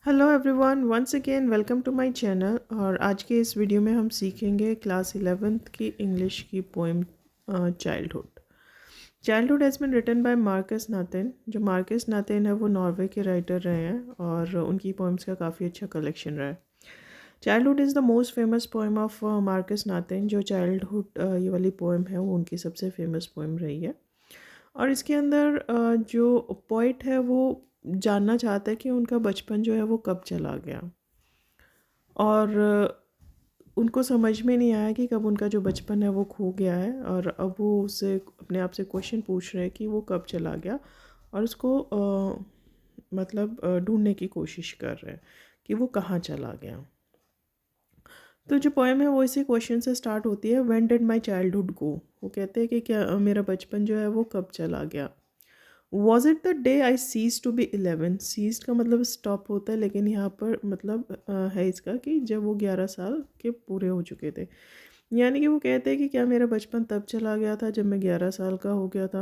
Hello everyone, once again welcome to my channel. और आज के इस वीडियो में हम सीखेंगे क्लास 11th की इंग्लिश की poem childhood. Childhood has been written by Markus Natham. जो मार्कस नाथन है वो नॉर्वे के राइटर रहे हैं और उनकी पोएम्स का काफ़ी अच्छा कलेक्शन रहा है। Childhood is the most famous poem of Marcus Natham. जो चाइल्डहुड ये वाली पोएम है वो उनकी सबसे फेमस पोएम रही है। और इसके अंदर जो पोइट है वो जानना चाहता है कि उनका बचपन जो है वो कब चला गया। और उनको समझ में नहीं आया कि कब उनका जो बचपन है वो खो गया है, और अब वो उससे अपने आप से क्वेश्चन पूछ रहे हैं कि वो कब चला गया, और उसको मतलब ढूंढने की कोशिश कर रहे हैं कि वो कहाँ चला गया। तो जो पोएम है वो इसी क्वेश्चन से स्टार्ट होती है, when did my childhood go. वो कहते हैं कि क्या मेरा बचपन जो है वो कब चला गया। Was it the day I ceased to be 11। Cease का मतलब स्टॉप होता है, लेकिन यहाँ पर मतलब है इसका कि जब वो 11 साल के पूरे हो चुके थे। यानी कि वो कहते हैं कि क्या मेरा बचपन तब चला गया था जब मैं 11 साल का हो गया था।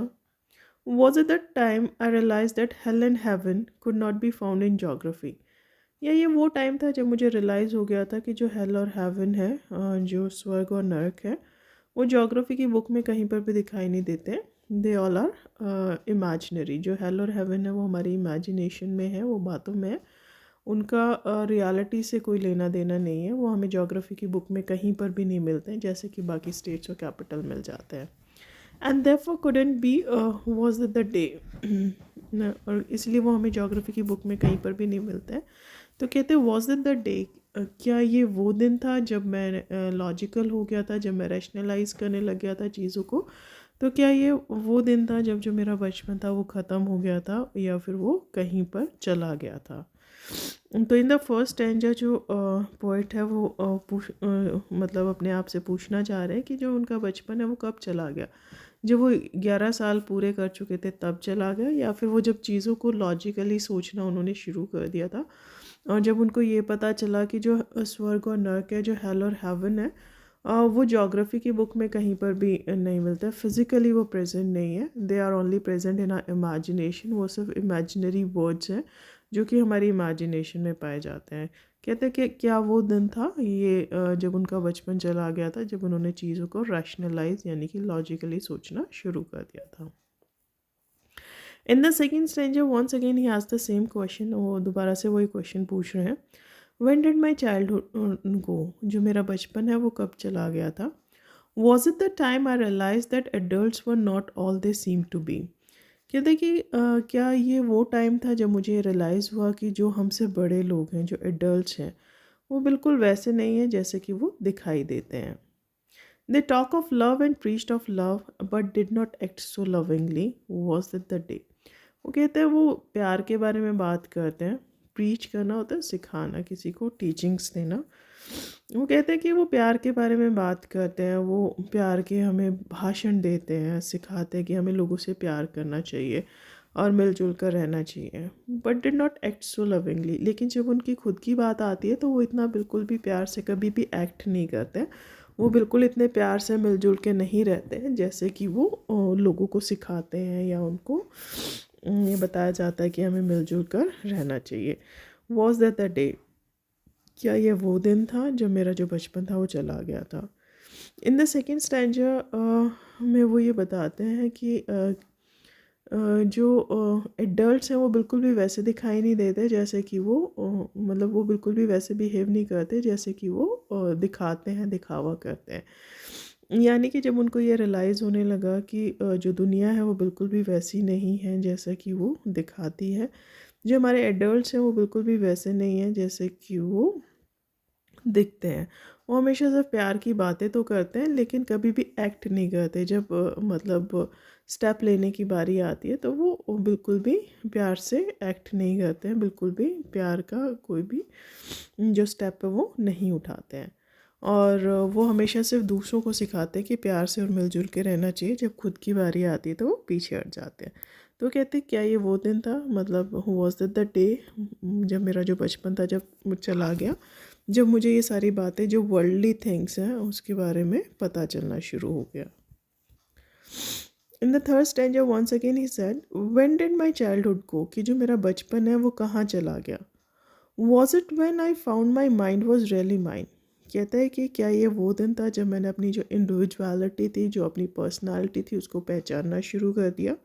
Was it the time I realise that hell and heaven could not be found in geography. या ये वो टाइम था जब मुझे रियलाइज़ हो गया था कि जो हेल और हेवन है, जो स्वर्ग और नरक है, वो जोग्राफी की बुक में कहीं पर भी दिखाई नहीं देते। They all are imaginary. जो हेल और हेवन है वो हमारी इमेजिनेशन में है, वो बातों में है। उनका रियलिटी से कोई लेना देना नहीं है। वो हमें जोग्राफी की बुक में कहीं पर भी नहीं मिलते हैं, जैसे कि बाकी स्टेट्स और कैपिटल मिल जाते हैं। And therefore couldn't B was the day. और इसलिए वो हमें जोग्राफी की बुक में कहीं पर भी नहीं मिलते हैं। तो कहते हैं वॉज इट द डे, क्या ये वो दिन था जब मैं लॉजिकल हो गया था, जब मैं रैशनलाइज करने लग गया था चीज़ों को। तो क्या ये वो दिन था जब जो मेरा बचपन था वो ख़त्म हो गया था, या फिर वो कहीं पर चला गया था। तो इन द फर्स्ट स्टैंजा जो पोइट है वो मतलब अपने आप से पूछना चाह रहे हैं कि जो उनका बचपन है वो कब चला गया। जब वो 11 साल पूरे कर चुके थे तब चला गया, या फिर वो जब चीज़ों को लॉजिकली सोचना उन्होंने शुरू कर दिया था, और जब उनको ये पता चला कि जो स्वर्ग और नर्क है, जो हेल और हेवन है, वो जोग्राफी की बुक में कहीं पर भी नहीं मिलता। फिज़िकली वो प्रेजेंट नहीं है। They are only present in our imagination. वो सिर्फ इमेजिनरी वर्ड्स हैं जो कि हमारी इमेजिनेशन में पाए जाते हैं। कहते हैं कि क्या वो दिन था ये जब उनका बचपन चला गया था, जब उन्होंने चीज़ों को रैशनलाइज यानी कि लॉजिकली सोचना शुरू कर दिया था। In the second stranger once again he has the same question. वो दोबारा से वही क्वेश्चन पूछ रहे हैं, when did my childhood go. जो मेरा बचपन है वो कब चला गया था। Was it the time I realise that adults were not all they seem to be. कहते कि क्या ये वो टाइम था जब मुझे रियलाइज़ हुआ कि जो हमसे बड़े लोग हैं, जो एडल्ट्स हैं, वो बिल्कुल वैसे नहीं हैं जैसे कि वो दिखाई देते हैं। They talk of love and preached of love but did not act so lovingly. Was it the day. वो कहते हैं वो प्यार के बारे में बात करते हैं। प्रीच करना होता है सिखाना, किसी को टीचिंग्स देना। वो कहते हैं कि वो प्यार के बारे में बात करते हैं, वो प्यार के हमें भाषण देते हैं, सिखाते हैं कि हमें लोगों से प्यार करना चाहिए और मिलजुल कर रहना चाहिए। But did not act so lovingly. लेकिन जब उनकी खुद की बात आती है तो वो इतना बिल्कुल भी प्यार से कभी भी एक्ट नहीं करते। वो बिल्कुल इतने प्यार से मिलजुल के नहीं रहते हैं जैसे कि वो लोगों को सिखाते हैं, या उनको ये बताया जाता है कि हमें मिलजुल कर रहना चाहिए। Was that the day. क्या ये वो दिन था जब मेरा जो बचपन था वो चला गया था। इन द सेकेंड स्टैंजर में वो ये बताते हैं कि जो एडल्ट्स हैं वो बिल्कुल भी वैसे दिखाई नहीं देते जैसे कि वो मतलब वो बिल्कुल भी वैसे बिहेव नहीं करते जैसे कि वो दिखाते हैं, दिखावा करते हैं। यानी कि जब उनको ये रियलाइज़ होने लगा कि जो दुनिया है वो बिल्कुल भी वैसी नहीं है जैसा कि वो दिखाती है। जो हमारे एडल्ट्स हैं वो बिल्कुल भी वैसे नहीं हैं जैसे कि वो दिखते हैं। वो हमेशा सिर्फ प्यार की बातें तो करते हैं, लेकिन कभी भी एक्ट नहीं करते। जब मतलब स्टेप लेने की बारी आती है तो वो बिल्कुल भी प्यार से एक्ट नहीं करते हैं, बिल्कुल भी प्यार का कोई भी जो स्टेप है वो नहीं उठाते हैं। और वो हमेशा सिर्फ दूसरों को सिखाते हैं कि प्यार से और मिलजुल के रहना चाहिए। जब खुद की बारी आती है तो वो पीछे हट जाते हैं। तो कहते हैं क्या ये वो दिन था, मतलब वॉज दैट द डे, जब मेरा जो बचपन था जब चला गया, जब मुझे ये सारी बातें जो वर्ल्डली थिंग्स हैं उसके बारे में पता चलना शुरू हो गया। In the third stanza once again he said, when did my childhood go. कि जो मेरा बचपन है वो कहाँ चला गया। Was it when I found my mind was really mine. कहता है कि क्या ये वो दिन था जब मैंने अपनी जो इंडिविजुअलिटी थी, जो अपनी पर्सनालिटी थी, उसको पहचानना शुरू कर दिया।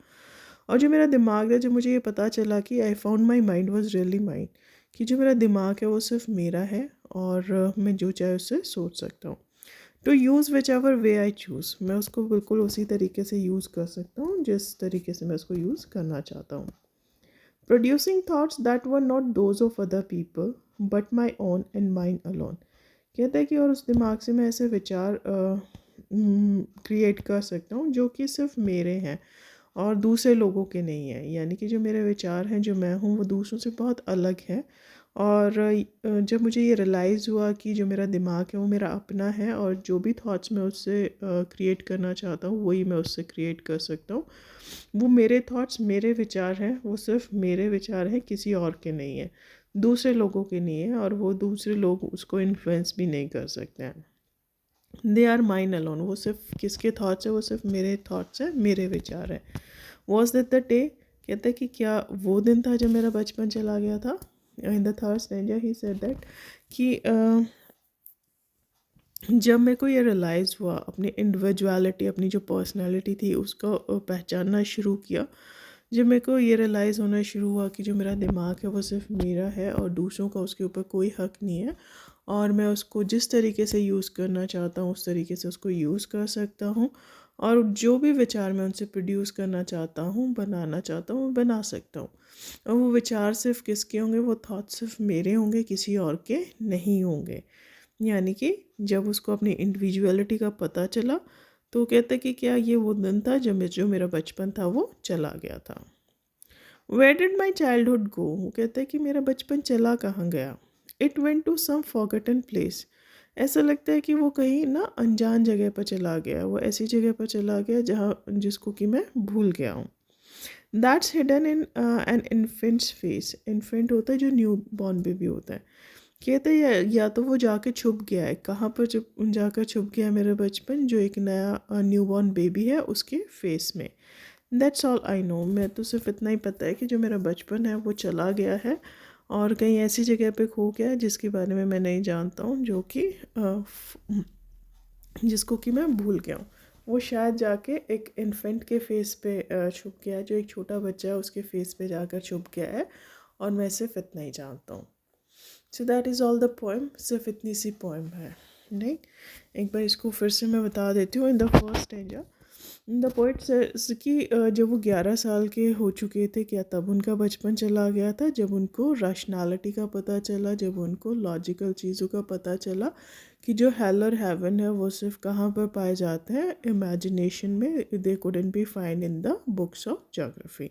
और जो मेरा दिमाग है, जब मुझे ये पता चला कि आई found my mind was really mine, कि जो मेरा दिमाग है वो सिर्फ मेरा है और मैं जो चाहे उससे सोच सकता हूँ। To use whichever way I choose, मैं उसको बिल्कुल उसी तरीके से यूज़ कर सकता हूँ जिस तरीके से मैं उसको यूज़ करना चाहता हूँ। Producing thoughts that were not those of other people but my own and mine alone. कहता है कि और उस दिमाग से मैं ऐसे विचार क्रिएट कर सकता हूँ जो कि सिर्फ मेरे हैं और दूसरे लोगों के नहीं हैं। यानी कि जो मेरे विचार हैं, जो मैं हूँ, वो दूसरों से बहुत अलग है। और जब मुझे ये रियलाइज़ हुआ कि जो मेरा दिमाग है वो मेरा अपना है और जो भी थॉट्स मैं उससे क्रिएट करना चाहता हूँ वही मैं उससे क्रिएट कर सकता हूँ। वो मेरे थॉट्स, मेरे विचार हैं, वो सिर्फ मेरे विचार हैं, किसी और के नहीं हैं, दूसरे लोगों के नहीं है, और वो दूसरे लोग उसको इन्फ्लुएंस भी नहीं कर सकते हैं। दे आर माइन अलोन, वो सिर्फ किसके थॉट्स है, वो सिर्फ मेरे थॉट्स हैं, मेरे विचार हैं। वॉज दैट द डे, कहते हैं कि क्या वो दिन था जब मेरा बचपन चला गया था। In the third stanza he said that कि जब मेरे को ये रियलाइज़ हुआ, अपनी इंडिविजुअलिटी, अपनी जो पर्सनालिटी थी उसको पहचानना शुरू किया। जब मेरे को ये रियलाइज़ होना शुरू हुआ कि जो मेरा दिमाग है वो सिर्फ मेरा है और दूसरों का उसके ऊपर कोई हक नहीं है, और मैं उसको जिस तरीके से यूज़ करना चाहता हूँ उस तरीके से उसको यूज़ कर सकता हूँ, और जो भी विचार मैं उनसे प्रोड्यूस करना चाहता हूँ, बनाना चाहता हूँ, बना सकता हूँ। और वो विचार सिर्फ किसके होंगे, वो थॉट्स सिर्फ मेरे होंगे, किसी और के नहीं होंगे। यानी कि जब उसको अपनी इंडिविजुअलिटी का पता चला तो कहते कि क्या ये वो दिन था जब जो मेरा बचपन था वो चला गया था। Where did my childhood go, वो कहते हैं कि मेरा बचपन चला कहाँ गया। It went to some forgotten place, ऐसा लगता है कि वो कहीं ना अनजान जगह पर चला गया, वो ऐसी जगह पर चला गया जहाँ जिसको कि मैं भूल गया हूँ। That's hidden in an infants face, infant होता है जो न्यू बॉर्न बेबी होता है। कहते हैं या तो वो जाके छुप गया है, कहाँ पर छुप जाकर छुप गया है मेरा बचपन, जो एक नया न्यू बॉर्न बेबी है उसके फेस में। दैट्स ऑल आई नो, मैं तो सिर्फ इतना ही पता है कि जो मेरा बचपन है वो चला गया है और कहीं ऐसी जगह पे खो गया है जिसके बारे में मैं नहीं जानता हूँ, जो कि जिसको कि मैं भूल गया हूँ। वो शायद जाके एक इन्फेंट के फेस पे छुप गया है, जो एक छोटा बच्चा है उसके फेस पे जाकर छुप गया है, और मैं सिर्फ इतना ही जानता हूँ। So that is all the poem, सिर्फ इतनी सी पोएम है। नहीं, एक बार इसको फिर से मैं बता देती हूँ। In the first stanza the poet says कि जब वो 11 साल के हो चुके थे, क्या तब उनका बचपन चला गया था, जब उनको रैशनैलिटी का पता चला, जब उनको लॉजिकल चीज़ों का पता चला कि जो हेल और हेवन है वो सिर्फ कहाँ पर पाए जाते हैं, इमेजिनेशन में, they couldn't B find in the books of geography.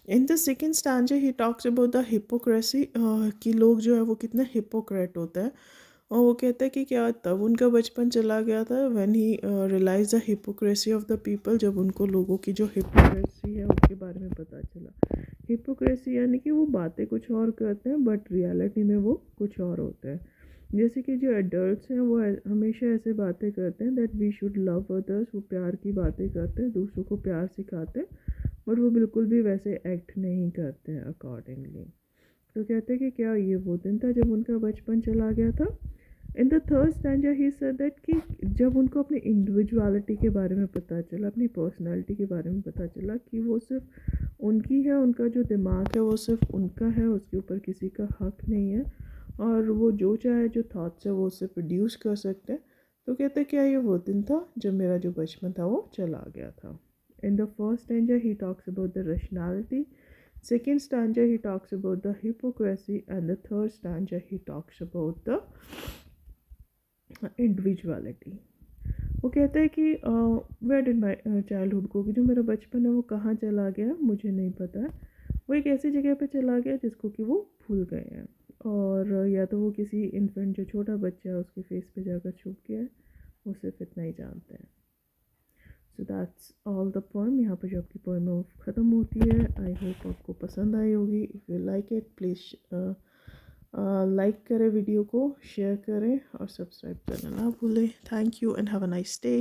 In the second stanza he talks about the hypocrisy, कि लोग जो है वो कितने हिपोक्रेट होते हैं, और वो कहता है कि क्या तब उनका बचपन चला गया था, when he realise the hypocrisy of the people, जब उनको लोगों की जो हिपोक्रेसी है उसके बारे में पता चला। हिपोक्रेसी यानी कि वो बातें कुछ और करते हैं बट रियलिटी में वो कुछ और होते हैं। जैसे कि जो एडल्ट्स हैं वो हमेशा ऐसे बातें करते हैं that we should love others, वो प्यार की बातें करते हैं, दूसरों को प्यार सिखाते हैं, बट वो बिल्कुल भी वैसे एक्ट नहीं करते हैं अकॉर्डिंगली। तो कहते हैं कि क्या ये वो दिन था जब उनका बचपन चला गया था। In the third stanza he said that कि जब उनको अपनी इंडिविजुअलिटी के बारे में पता चला, अपनी पर्सनालिटी के बारे में पता चला कि वो सिर्फ उनकी है, उनका जो दिमाग है वो सिर्फ उनका है, उसके ऊपर किसी का हक नहीं है, और वो जो चाहे जो थॉट्स है वो उससे प्रोड्यूस कर सकते हैं। तो कहते क्या ये वो दिन था जब मेरा जो बचपन था वो चला गया था। In the first stanza he talks about the rationality, second stanza he talks about the hypocrisy, and the third stanza he talks about the individuality. वो कहता है कि वेयर डिड माई चाइल्डहुड को, कि जो मेरा बचपन है वो कहाँ चला गया मुझे नहीं पता है, वो एक ऐसी जगह पे चला गया जिसको कि वो भूल गए हैं, और या तो वो किसी इन्फेंट जो छोटा बच्चा है उसके फेस पे जाकर छुप गया है, वो सिर्फ इतना ही जानते हैं। So that's all the poem. यहाँ पर जो आपकी पोएम है वो ख़त्म होती है। आई होप आपको पसंद आई होगी। If you like it please like करें वीडियो को, शेयर करें और सब्सक्राइब करना ना भूलें। Thank you and have a nice day.